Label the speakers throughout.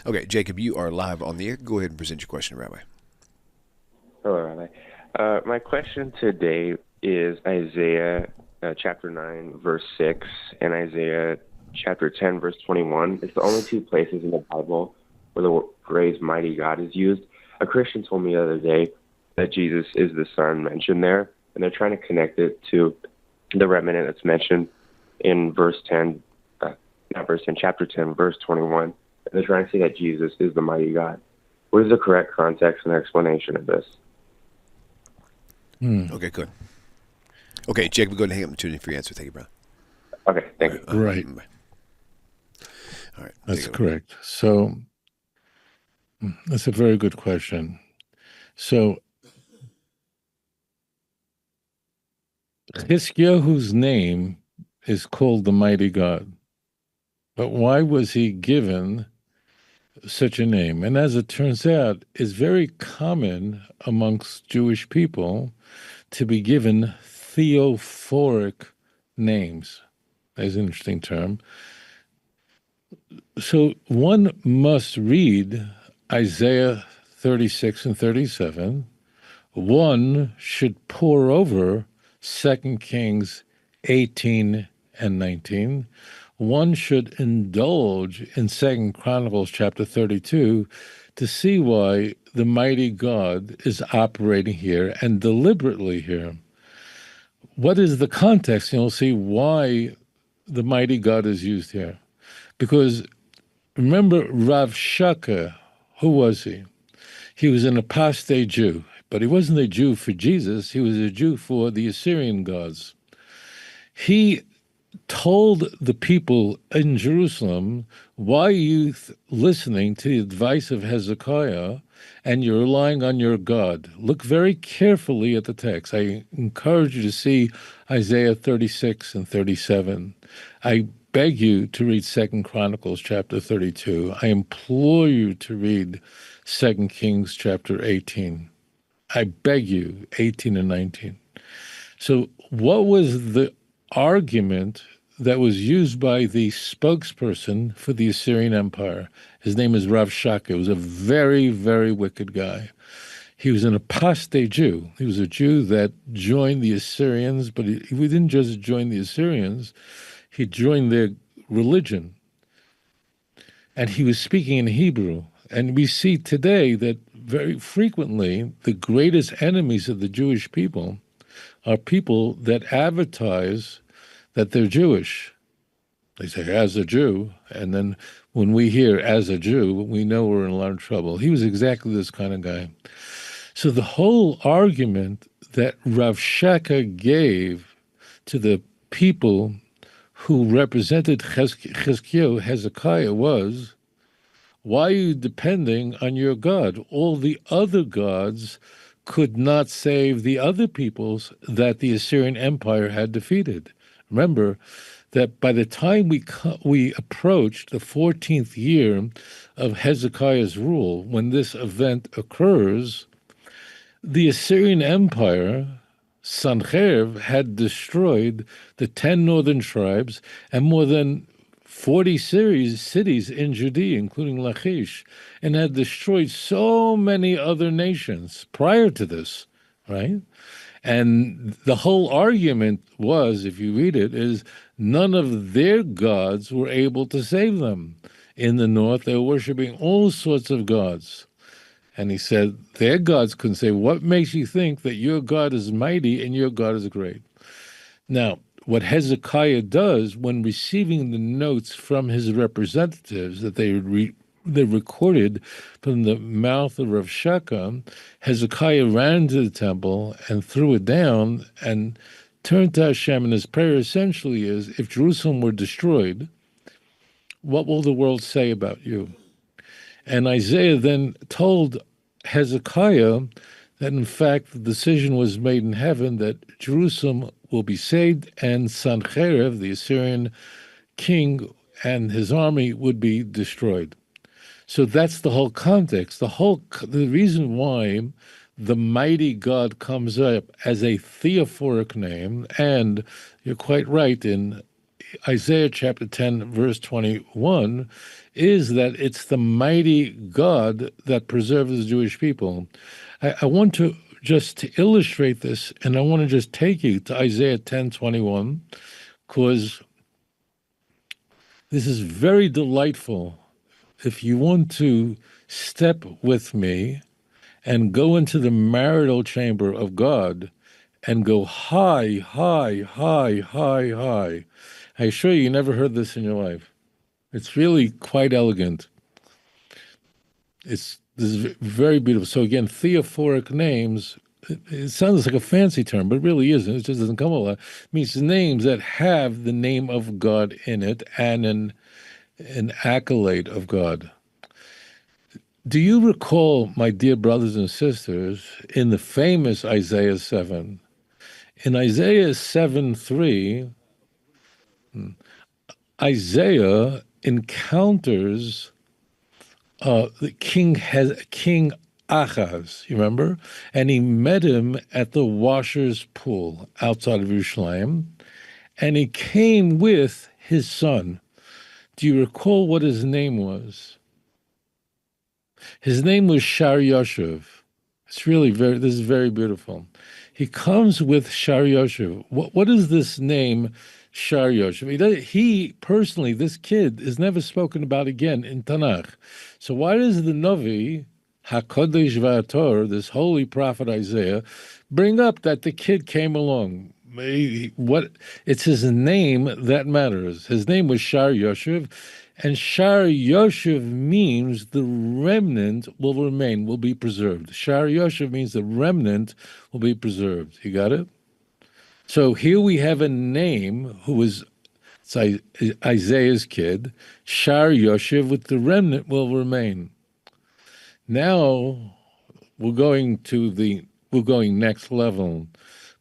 Speaker 1: Okay, Jacob, you are live on the air. Go ahead and present your question, Rabbi.
Speaker 2: Hello, Rabbi. My question today is Isaiah chapter 9, verse 6, and Isaiah chapter 10, verse 21. It's the only two places in the Bible where the phrase mighty God is used. A Christian told me the other day that Jesus is the Son mentioned there, and they're trying to connect it to the remnant that's mentioned in verse 10, not verse 10, chapter 10, verse 21. And they're trying to say that Jesus is the mighty God. What is the correct context and explanation of this?
Speaker 1: Okay, good. Okay, Jacob, go ahead and hang up the opportunity for your answer. Thank you, brother.
Speaker 2: Okay, thank you.
Speaker 3: Right.
Speaker 1: All right.
Speaker 3: That's correct. So that's a very good question. So Chizkiyahu's name is called the Mighty God. But why was he given such a name? And as it turns out, it's very common amongst Jewish people to be given theophoric names. That's an interesting term. So one must read Isaiah 36 and 37. One should pore over 2 Kings 18 and 19. One should indulge in 2 Chronicles chapter 32 to see why the mighty God is operating here and deliberately here. What is the context? You'll see why the mighty God is used here. Because remember Rav Shaka, who was he? He was an apostate Jew, but he wasn't a Jew for Jesus. He was a Jew for the Assyrian gods. He told the people in Jerusalem, why are you listening to the advice of Hezekiah and you're relying on your God? Look very carefully at the text. I encourage you to see Isaiah 36 and 37. I beg you to read 2 Chronicles chapter 32. I implore you to read 2 Kings chapter 18. I beg you, 18 and 19. So what was the argument that was used by the spokesperson for the Assyrian Empire? His name is Rav Shaka. He was a very, very wicked guy. He was an apostate Jew. He was a Jew that joined the Assyrians, but he didn't just join the Assyrians, he joined their religion. And he was speaking in Hebrew. And we see today that very frequently the greatest enemies of the Jewish people are people that advertise that they're Jewish. They say, as a Jew, and then when we hear as a Jew, we know we're in a lot of trouble. He was exactly this kind of guy. So the whole argument that Rav Shaka gave to the people who represented Chizkiyahu, Hezekiah, was, why are you depending on your God? All the other gods could not save the other peoples that the Assyrian Empire had defeated. Remember that by the time we approached the 14th year of Hezekiah's rule, when this event occurs, the Assyrian Empire, Sancherib, had destroyed the 10 northern tribes and more than 40 cities in Judea, including Lachish, and had destroyed so many other nations prior to this, right? And the whole argument was, if you read it, is none of their gods were able to save them. In the north, they were worshiping all sorts of gods. And he said, their gods couldn't say, what makes you think that your God is mighty and your God is great? Now, what Hezekiah does when receiving the notes from his representatives that they recorded from the mouth of Rav Shaka, Hezekiah ran to the temple and threw it down and turned to Hashem. And his prayer essentially is, if Jerusalem were destroyed, what will the world say about you? And Isaiah then told Hezekiah that, in fact, the decision was made in heaven that Jerusalem will be saved and Sancherib, the Assyrian king, and his army would be destroyed. So that's the whole context. The reason why the mighty God comes up as a theophoric name, and you're quite right, in Isaiah chapter 10, verse 21, is that it's the mighty God that preserves the Jewish people. I want to just to illustrate this, and I want to just take you to Isaiah 10:21, because this is very delightful. If you want to step with me and go into the marital chamber of God and go high, high, high, high, high. I assure you never heard this in your life. It's really quite elegant. This is very beautiful. So again, theophoric names, it sounds like a fancy term, but it really isn't. It just doesn't come a lot. It means names that have the name of God in it and an accolade of God. Do you recall, my dear brothers and sisters, in the famous Isaiah 7? In Isaiah 7:3, Isaiah encounters the King Ahaz, you remember? And he met him at the washer's pool outside of Jerusalem, and he came with his son. Do you recall what his name was? His name was Shar Yoshev. This is very beautiful. He comes with Shar Yoshev. What is this name, Shar Yoshev? He personally, this kid, is never spoken about again in TaNaCh. So why does the Navi, HaKodesh V'Ator, this holy prophet Isaiah, bring up that the kid came along? It's his name that matters. His name was Shar Yoshev, and Shar Yoshev means the remnant will remain, will be preserved. Shar Yoshev means the remnant will be preserved. You got it? So here we have a name who was Isaiah's kid, Shar Yoshev, with the remnant will remain. Now we're going next level.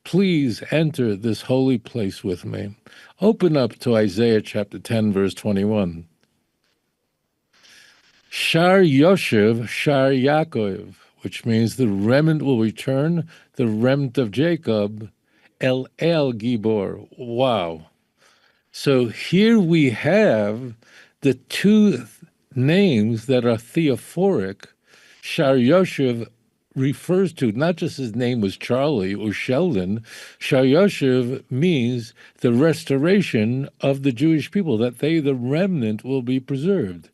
Speaker 3: Please enter this holy place with me. Open up to Isaiah chapter 10, verse 21. Shar Yoshev, Shar Yaakov, which means the remnant will return, the remnant of Jacob, El Gibor. Wow. So here we have the two names that are theophoric. Shar Yoshev refers to, not just his name was Charlie or Sheldon. Shar Yoshev means the restoration of the Jewish people, that they, the remnant, will be preserved.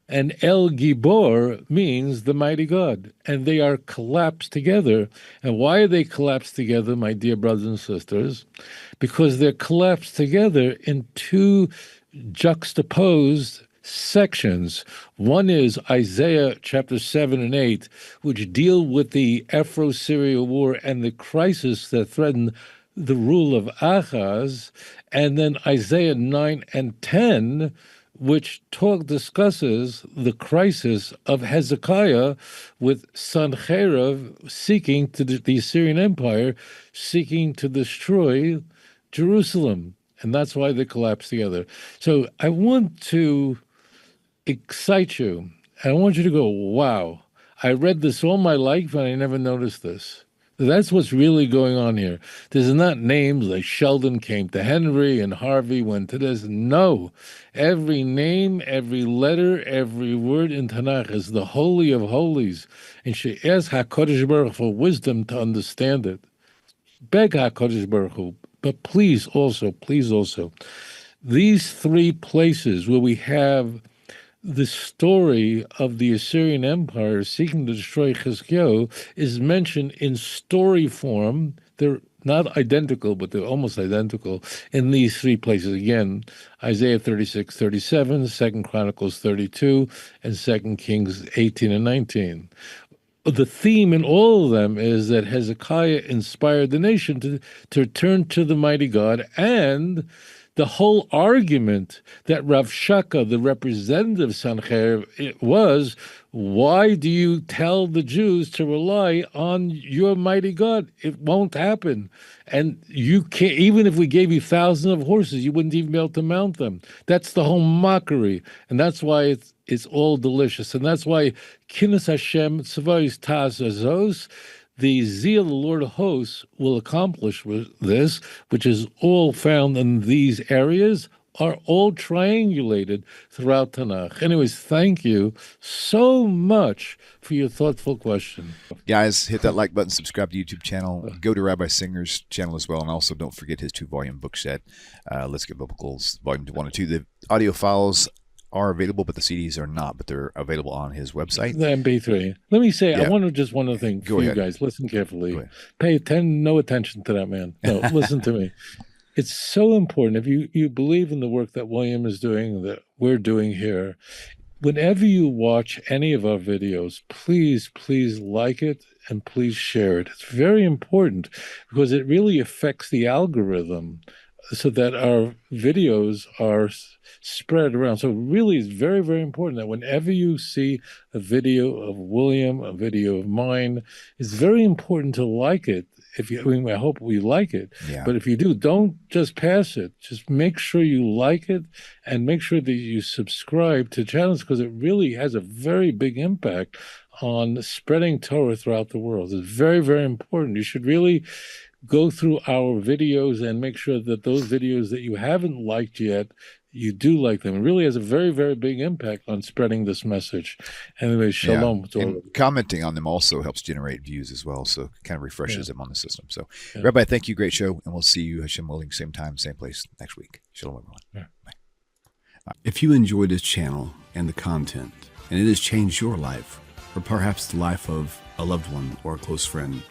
Speaker 3: And El Gibor means the mighty God. And they are collapsed together. And why are they collapsed together, my dear brothers and sisters? Because they're collapsed together in two juxtaposed sections. One is Isaiah chapter 7 and 8, which deal with the Afro-Syria war and the crisis that threatened the rule of Ahaz. And then Isaiah 9 and 10, which discusses the crisis of Hezekiah with Sancherib seeking to the Assyrian Empire, seeking to destroy Jerusalem. And that's why they collapse together. So I want to excite you. I want you to go, wow, I read this all my life and I never noticed this. That's what's really going on here. There's not names like Sheldon came to Henry and Harvey went to this. No. Every name, every letter, every word in TaNaCh is the Holy of Holies. And she asks HaKadosh Baruch Hu for wisdom to understand it. Beg HaKadosh Baruch Hu. But please also, these three places where we have the story of the Assyrian Empire seeking to destroy Chizkiyahu is mentioned in story form. They're not identical, but they're almost identical in these three places. Again, Isaiah 36:37, 2 Chronicles 32, and 2 Kings 18 and 19. The theme in all of them is that Hezekiah inspired the nation to return to the mighty God, and the whole argument that Rav Shaka, the representative of Sancherib, was, why do you tell the Jews to rely on your mighty God? It won't happen. And you can't, even if we gave you thousands of horses, you wouldn't even be able to mount them. That's the whole mockery. And that's why it's all delicious. And that's why Kinnas Hashem Tzvos Taz Azos, the zeal of the Lord of hosts will accomplish with this, which is all found in these areas, are all triangulated throughout TaNaCh. Anyways, thank you so much for your thoughtful question.
Speaker 1: Guys, hit that like button, subscribe to the YouTube channel, go to Rabbi Singer's channel as well, and also don't forget his 2-volume book set, Let's Get Biblicals, Volume 1 and 2. The audio files are available, but the CDs are not, but they're available on his website.
Speaker 3: The MP3. Let me say,
Speaker 1: Yeah.
Speaker 3: I want to just one other thing
Speaker 1: Go
Speaker 3: for
Speaker 1: ahead.
Speaker 3: you guys. Listen carefully.
Speaker 1: Go ahead.
Speaker 3: No attention to that man. No, listen to me. It's so important. If you believe in the work that William is doing, that we're doing here, whenever you watch any of our videos, please like it and please share it. It's very important because it really affects the algorithm so that our videos are spread around. So really it's very, very important that whenever you see a video of William, a video of mine, it's very important to like it. I hope we like it.
Speaker 1: Yeah.
Speaker 3: But if you do, don't just pass it. Just make sure you like it and make sure that you subscribe to channels because it really has a very big impact on spreading Torah throughout the world. It's very, very important. You should really go through our videos and make sure that those videos that you haven't liked yet, you do like them. It really has a very, very big impact on spreading this message. Anyway, shalom.
Speaker 1: Yeah. And commenting on them also helps generate views as well, so it kind of refreshes them on the system. So,
Speaker 3: Yeah.
Speaker 1: Rabbi, thank you. Great show, and we'll see you, Hashem willing, same time, same place next week. Shalom, everyone.
Speaker 3: Yeah.
Speaker 1: Bye.
Speaker 4: If you enjoy this channel and the content, and it has changed your life, or perhaps the life of a loved one or a close friend,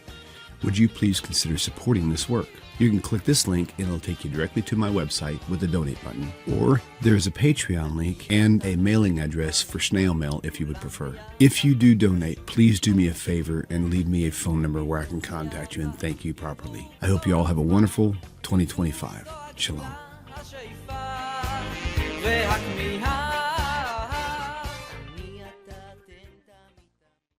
Speaker 4: would you please consider supporting this work? You can click this link and it'll take you directly to my website with the donate button. Or there's a Patreon link and a mailing address for snail mail if you would prefer. If you do donate, please do me a favor and leave me a phone number where I can contact you and thank you properly. I hope you all have a wonderful 2025. Shalom.